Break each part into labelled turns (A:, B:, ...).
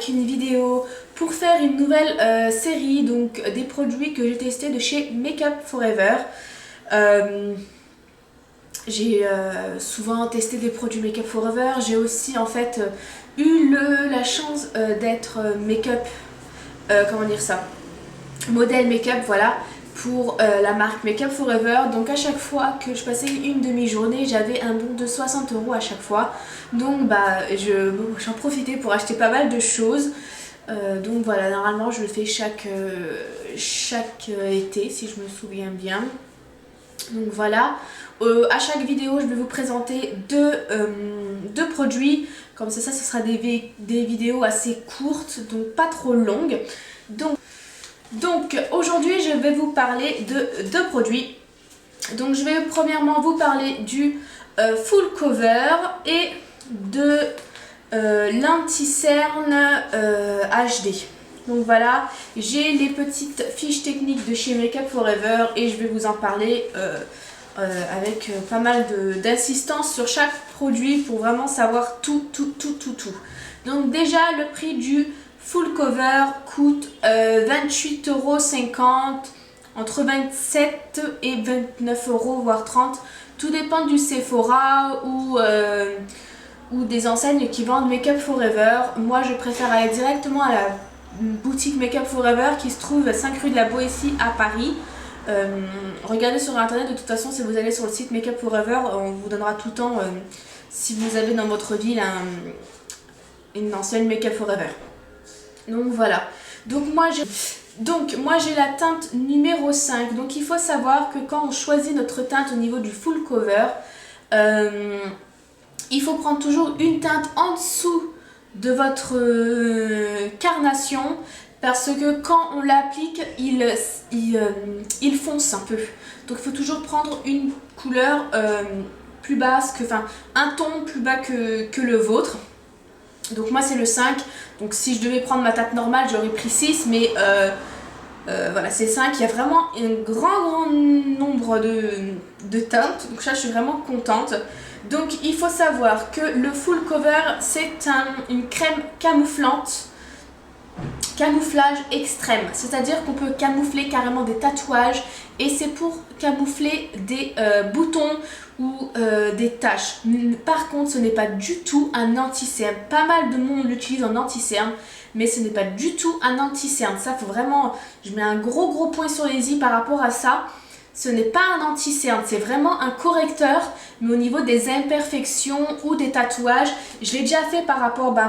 A: avec une vidéo pour faire une nouvelle série, donc des produits que j'ai testés de chez Makeup Forever. J'ai souvent testé des produits Makeup Forever. J'ai aussi en fait eu la chance d'être comment dire ça, modèle make-up, voilà, pour la marque Makeup Forever. Donc à chaque fois que je passais une demi-journée, j'avais un bon de 60 € à chaque fois. Donc j'en profitais pour acheter pas mal de choses. Donc voilà, normalement je le fais chaque été, si je me souviens bien. Donc voilà, à chaque vidéo je vais vous présenter deux produits. Comme ça ce sera des vidéos assez courtes, donc pas trop longues. Donc aujourd'hui je vais vous parler de deux produits. Donc je vais premièrement vous parler du Full Cover et de l'anti-cerne HD. Donc voilà, j'ai les petites fiches techniques de chez Makeup Forever et je vais vous en parler avec pas mal d'insistance sur chaque produit pour vraiment savoir tout. Donc déjà le prix du Full Cover coûte 28,50 €, entre 27 et 29 € voire 30 €. Tout dépend du Sephora ou des enseignes qui vendent Makeup Forever. Moi je préfère aller directement à la boutique Makeup Forever qui se trouve 5 rue de la Boétie à Paris. Regardez sur internet, de toute façon si vous allez sur le site Makeup Forever, on vous donnera tout le temps si vous avez dans votre ville une enseigne Makeup Forever. Donc voilà, donc moi j'ai la teinte numéro 5. Donc il faut savoir que quand on choisit notre teinte au niveau du Full Cover, il faut prendre toujours une teinte en dessous de votre carnation, parce que quand on l'applique il fonce un peu. Donc il faut toujours prendre une couleur plus basse, un ton plus bas que le vôtre. Donc moi c'est le 5, donc si je devais prendre ma teinte normale j'aurais pris 6, mais voilà, c'est 5. Il y a vraiment un grand nombre de teintes, donc ça je suis vraiment contente. Donc il faut savoir que le Full Cover c'est une crème camouflage extrême, c'est-à-dire qu'on peut camoufler carrément des tatouages et c'est pour camoufler des boutons ou des taches. Par contre ce n'est pas du tout un anti-cerne. Pas mal de monde l'utilise en anti-cerne, mais ce n'est pas du tout un anti-cerne. Ça faut vraiment, je mets un gros point sur les i par rapport à ça. Ce n'est pas un anti-cerne, c'est vraiment un correcteur, mais au niveau des imperfections ou des tatouages. Je l'ai déjà fait par rapport à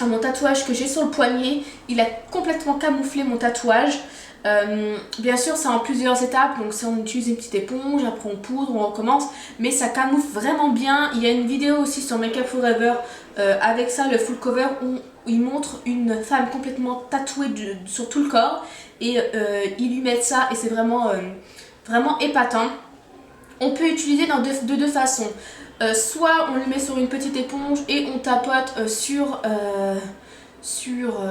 A: mon tatouage que j'ai sur le poignet. Il a complètement camouflé mon tatouage. Bien sûr c'est en plusieurs étapes, donc si on utilise une petite éponge, après on poudre, on recommence, mais ça camoufle vraiment bien. Il y a une vidéo aussi sur Makeup Forever avec ça, le Full Cover, où il montre une femme complètement tatouée sur tout le corps et ils lui mettent ça et c'est vraiment épatant. On peut utiliser de deux façons. Soit on le met sur une petite éponge et on tapote sur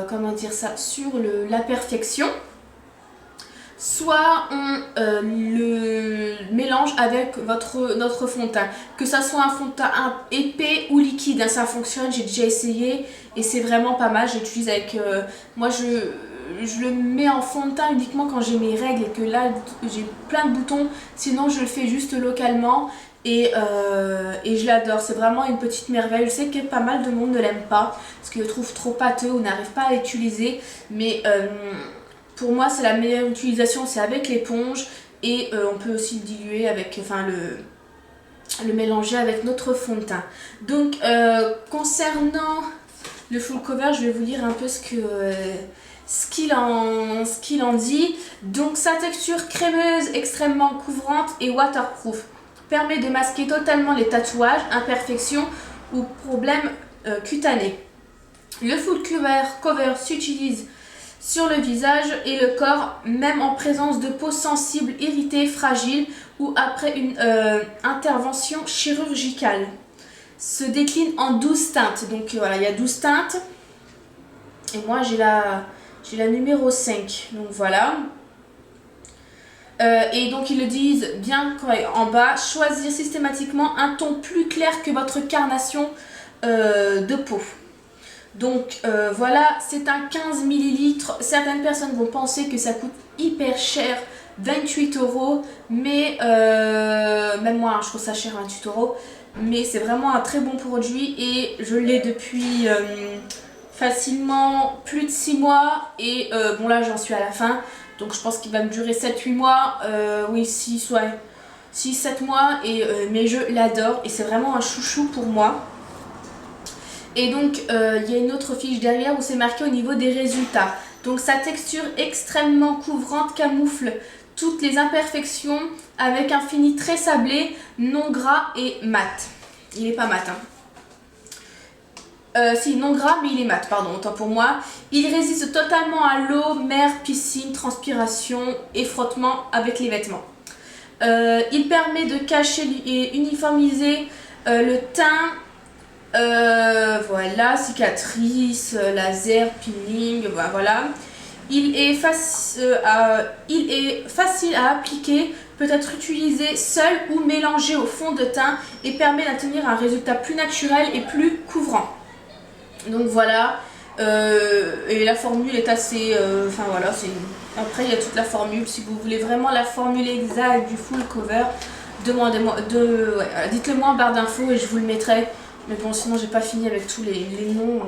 A: comment dire ça, sur l'imperfection. Soit on le mélange avec notre fond de teint, que ça soit un fond de teint épais ou liquide, hein, ça fonctionne, j'ai déjà essayé et c'est vraiment pas mal. J'utilise avec moi je le mets en fond de teint uniquement quand j'ai mes règles et que là j'ai plein de boutons, sinon je le fais juste localement et je l'adore. C'est vraiment une petite merveille. Je sais que pas mal de monde ne l'aime pas parce qu'ils le trouvent trop pâteux ou n'arrivent pas à l'utiliser, mais pour moi c'est la meilleure utilisation, c'est avec l'éponge et on peut aussi le diluer avec, le mélanger avec notre fond de teint. Donc concernant le Full Cover, je vais vous dire un peu ce qu'il en dit. Donc sa texture crémeuse, extrêmement couvrante et waterproof permet de masquer totalement les tatouages, imperfections ou problèmes cutanés. Le Full Cover s'utilise sur le visage et le corps, même en présence de peau sensible, irritée, fragile ou après une intervention chirurgicale. Se décline en 12 teintes. Donc voilà, il y a 12 teintes. Et moi j'ai la numéro 5. Donc voilà. Et donc ils le disent bien en bas, choisir systématiquement un ton plus clair que votre carnation de peau. Donc voilà, c'est un 15 ml. Certaines personnes vont penser que ça coûte hyper cher, 28 euros, mais même moi, hein, je trouve ça cher, 28 euros. Mais c'est vraiment un très bon produit et je l'ai depuis facilement plus de 6 mois. Et bon, là, j'en suis à la fin. Donc je pense qu'il va me durer 7-8 mois. Oui, 6-7 mois. Mais je l'adore et c'est vraiment un chouchou pour moi. Et donc il y a une autre fiche derrière où c'est marqué au niveau des résultats. Donc sa texture extrêmement couvrante camoufle toutes les imperfections avec un fini très sablé, non gras et mat. Il est pas mat, hein. Si, non gras, mais il est mat, pardon, autant pour moi. Il résiste totalement à l'eau, mer, piscine, transpiration et frottement avec les vêtements. Il permet de cacher et uniformiser le teint. Voilà, cicatrice, laser, peeling, voilà. Il est facile à appliquer, peut être utilisé seul ou mélangé au fond de teint et permet d'atteindre un résultat plus naturel et plus couvrant. Donc voilà, et la formule est assez, enfin voilà, après il y a toute la formule. Si vous voulez vraiment la formule exacte du full cover, demandez-moi, dites-le moi en barre d'infos et je vous le mettrai. Mais bon, sinon j'ai pas fini avec tous les noms.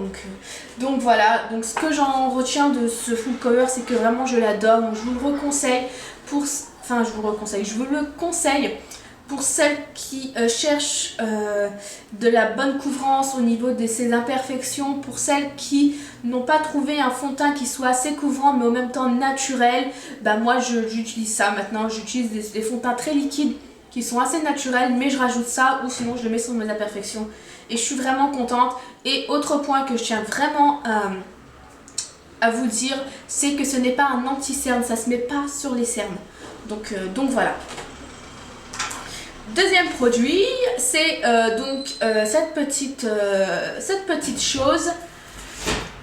A: Donc voilà, donc ce que j'en retiens de ce full cover, c'est que vraiment je l'adore. Donc je vous le reconseille je vous le conseille pour celles qui cherchent de la bonne couvrance au niveau de ses imperfections, pour celles qui n'ont pas trouvé un fond de teint qui soit assez couvrant mais en même temps naturel. Bah moi j'utilise ça maintenant, j'utilise des fonds de teint très liquides qui sont assez naturels, mais je rajoute ça ou sinon je le mets sur mes imperfections et je suis vraiment contente. Et autre point que je tiens vraiment à vous dire, c'est que ce n'est pas un anti-cerne, ça se met pas sur les cernes. Donc voilà. Deuxième produit, c'est cette petite chose.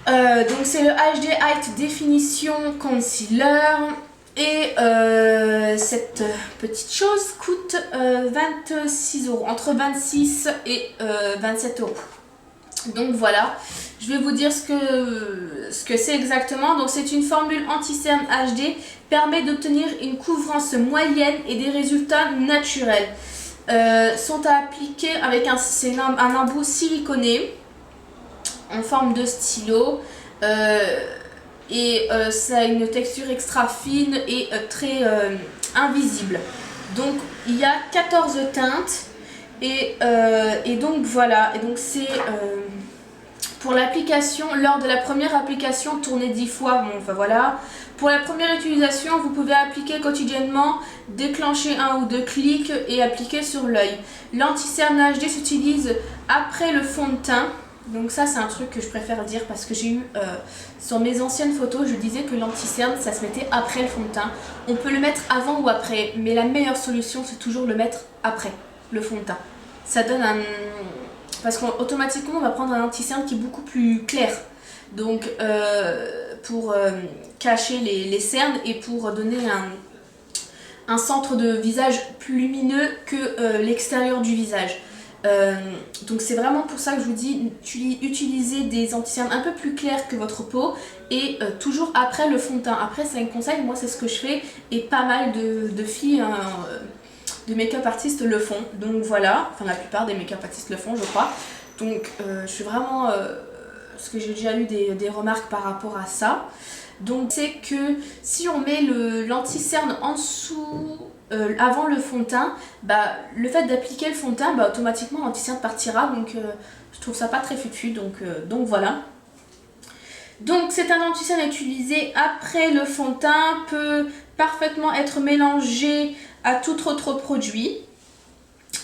A: Donc c'est le HD Height Definition Concealer. Et cette petite chose coûte 26 euros, entre 26 et 27 euros. Donc voilà, je vais vous dire ce que c'est exactement. Donc c'est une formule anti-cerne HD, permet d'obtenir une couvrance moyenne et des résultats naturels. Sont à appliquer avec un embout siliconé en forme de stylo. Ça a une texture extra fine et très invisible. Donc il y a 14 teintes et donc voilà. Et donc c'est pour l'application, lors de la première application, tournez 10 fois. Bon, enfin voilà. Pour la première utilisation, vous pouvez appliquer quotidiennement, déclencher 1 ou 2 clics et appliquer sur l'œil. L'anti-cerne HD s'utilise après le fond de teint. Donc ça c'est un truc que je préfère dire parce que j'ai eu sur mes anciennes photos, je disais que l'anti-cerne ça se mettait après le fond de teint. On peut le mettre avant ou après, mais la meilleure solution c'est toujours le mettre après le fond de teint. Ça donne un... Parce qu'automatiquement on va prendre un anti-cerne qui est beaucoup plus clair. Donc pour cacher les cernes et pour donner un centre de visage plus lumineux que l'extérieur du visage. Donc c'est vraiment pour ça que je vous dis utilisez des anti-cernes un peu plus clairs que votre peau et toujours après le fond de teint. Après c'est un conseil, moi c'est ce que je fais et pas mal de filles de make-up artistes le font. Donc voilà, enfin la plupart des make-up artistes le font je crois. Donc je suis vraiment... parce que j'ai déjà eu des remarques par rapport à ça. Donc c'est que si on met l'anti-cerne en dessous... avant le fond de teint, bah, le fait d'appliquer le fond de teint, bah, automatiquement l'anti-cerne partira, donc je trouve ça pas très fufu, donc voilà. Donc c'est un anti-cerne utilisé après le fond de teint, peut parfaitement être mélangé à tout autre produit,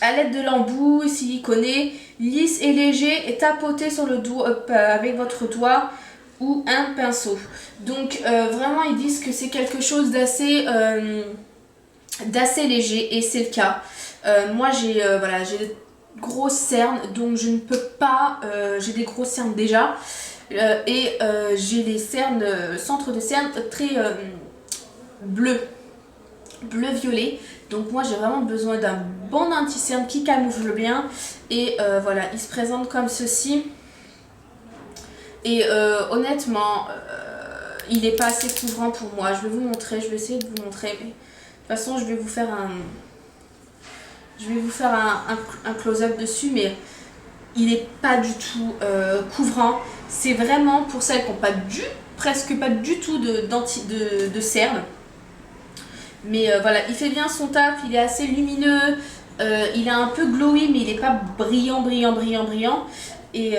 A: à l'aide de l'embout siliconé, lisse et léger, et tapoté sur le doigt avec votre doigt ou un pinceau. Donc vraiment ils disent que c'est quelque chose d'assez léger et c'est le cas. Moi j'ai des grosses cernes donc je ne peux pas, j'ai des grosses cernes déjà j'ai les cernes, centre de cernes très bleu-violet. Donc moi j'ai vraiment besoin d'un bon anti-cerne qui camoufle bien et voilà, il se présente comme ceci.
B: Et honnêtement, il n'est pas assez couvrant pour moi. Je vais vous montrer, je vais essayer de vous montrer. Mais de toute façon, je vais vous faire un close-up dessus, mais il n'est pas du tout couvrant. C'est vraiment pour celles qui n'ont pas presque pas du tout de cerne. Mais voilà, il fait bien son taf, il est assez lumineux, il est un peu glowy, mais il n'est pas brillant. Et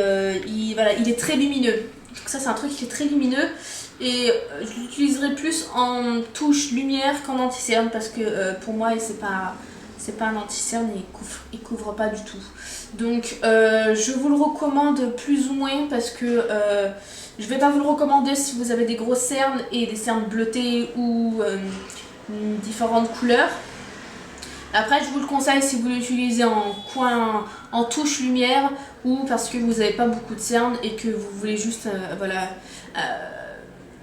B: voilà, il est très lumineux. Donc ça, c'est un truc qui est très lumineux. Et je l'utiliserai plus en touche lumière qu'en anti-cerne, parce que pour moi, c'est pas un anti-cerne et il couvre pas du tout. Donc je vous le recommande plus ou moins, parce que je vais pas vous le recommander si vous avez des grosses cernes et des cernes bleutées ou différentes couleurs. Après, je vous le conseille si vous l'utilisez en touche lumière, ou parce que vous n'avez pas beaucoup de cernes et que vous voulez juste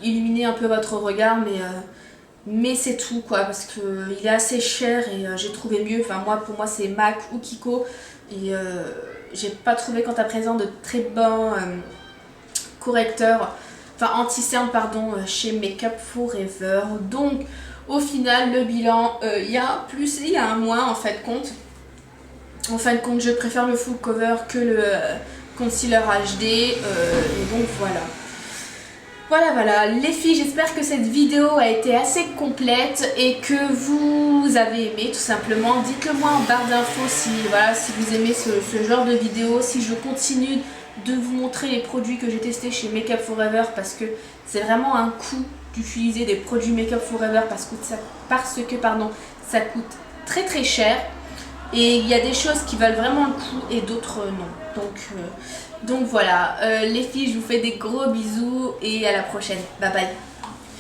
B: illuminer un peu votre regard, mais c'est tout quoi, parce que il est assez cher et j'ai trouvé mieux. Enfin pour moi c'est MAC ou Kiko, et j'ai pas trouvé quant à présent de très bons correcteurs, enfin anti-cerne pardon, chez Make Up For Ever. Donc au final le bilan, il y a un plus et il y a un moins en fin de compte. En fin de compte, je préfère le full cover que le concealer HD, et donc voilà. Voilà les filles, j'espère que cette vidéo a été assez complète et que vous avez aimé tout simplement. Dites-le moi en barre d'infos si vous aimez ce genre de vidéo, si je continue de vous montrer les produits que j'ai testés chez Make Up For Ever, parce que c'est vraiment un coût d'utiliser des produits Make Up For Ever, parce que ça coûte très très cher. Et il y a des choses qui valent vraiment le coup et d'autres non. Donc voilà, les filles, je vous fais des gros bisous et à la prochaine. Bye bye.